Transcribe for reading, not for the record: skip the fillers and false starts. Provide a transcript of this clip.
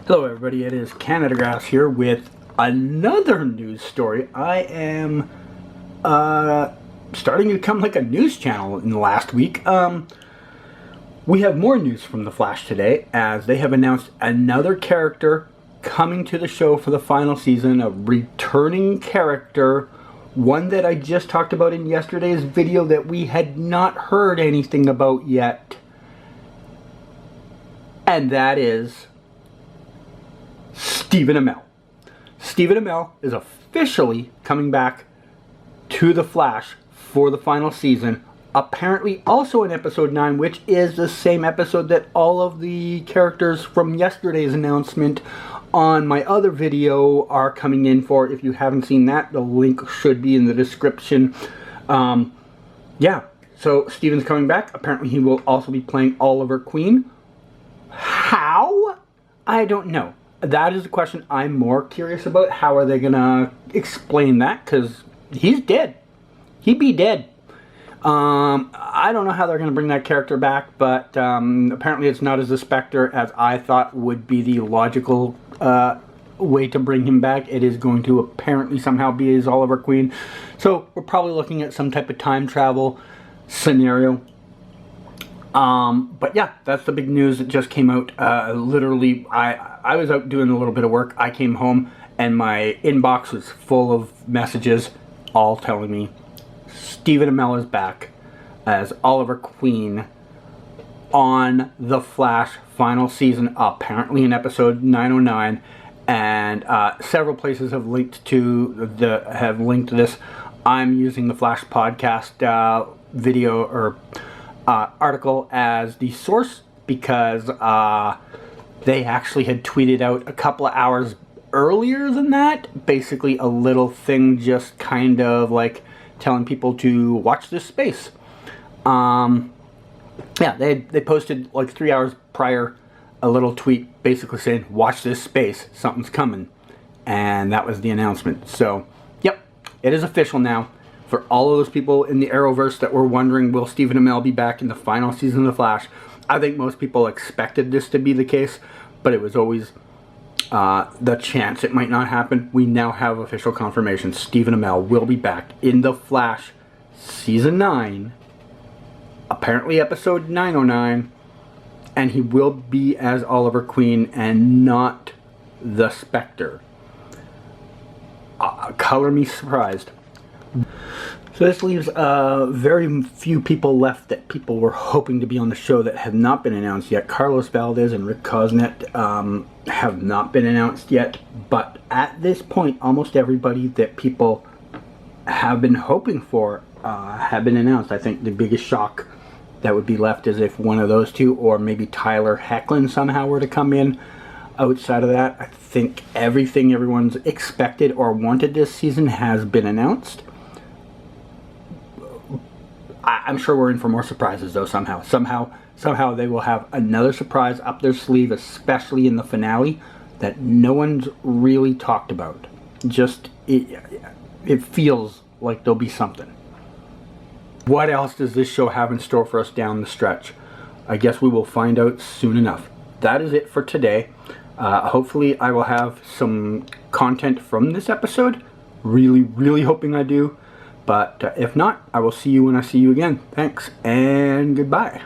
Hello everybody, it is Canada Grass here with another news story. I am starting to become like a news channel in the last week. We have more news from The Flash today, as they have announced another character coming to the show for the final season, a returning character, one that I just talked about in yesterday's video that we had not heard anything about yet. And that is Stephen Amell. Stephen Amell is officially coming back to The Flash for the final season. Apparently also in episode 9, which is the same episode that all of the characters from yesterday's announcement on my other video are coming in for. If you haven't seen that, the link should be in the description. Yeah, so Stephen's coming back. Apparently he will also be playing Oliver Queen. How? I don't know. That is a question I'm more curious about. How are they gonna explain that? Because he's dead. He be dead. I don't know how they're gonna bring that character back, but apparently it's not as a Spectre as I thought would be the logical way to bring him back. It is going to apparently somehow be his Oliver Queen. So we're probably looking at some type of time travel scenario. But yeah, that's the big news that just came out. Literally, I was out doing a little bit of work. I came home and my inbox was full of messages all telling me Stephen Amell is back as Oliver Queen on The Flash final season, apparently in episode 909. And several places have linked to this. I'm using the Flash podcast video or article as the source because they actually had tweeted out a couple of hours earlier than that, basically a little thing just kind of like telling people to watch this space. Yeah, they posted like 3 hours prior a little tweet basically saying watch this space, something's coming, and that was the announcement. So yep, it is official now. For all of those people in the Arrowverse that were wondering, will Stephen Amell be back in the final season of The Flash? I think most people expected this to be the case, but it was always the chance it might not happen. We now have official confirmation. Stephen Amell will be back in The Flash season 9, apparently episode 909, and he will be as Oliver Queen and not the Spectre. Color me surprised. So this leaves very few people left that people were hoping to be on the show that have not been announced yet. Carlos Valdez and Rick Cosnett have not been announced yet, but at this point almost everybody that people have been hoping for have been announced. I think the biggest shock that would be left is if one of those two, or maybe Tyler Hoechlin somehow were to come in. Outside of that, I think everything everyone's expected or wanted this season has been announced. I'm sure we're in for more surprises though somehow. Somehow they will have another surprise up their sleeve, especially in the finale, that no one's really talked about. Just, it feels like there'll be something. What else does this show have in store for us down the stretch? I guess we will find out soon enough. That is it for today. Hopefully I will have some content from this episode. Really hoping I do. But if not, I will see you when I see you again. Thanks, and goodbye.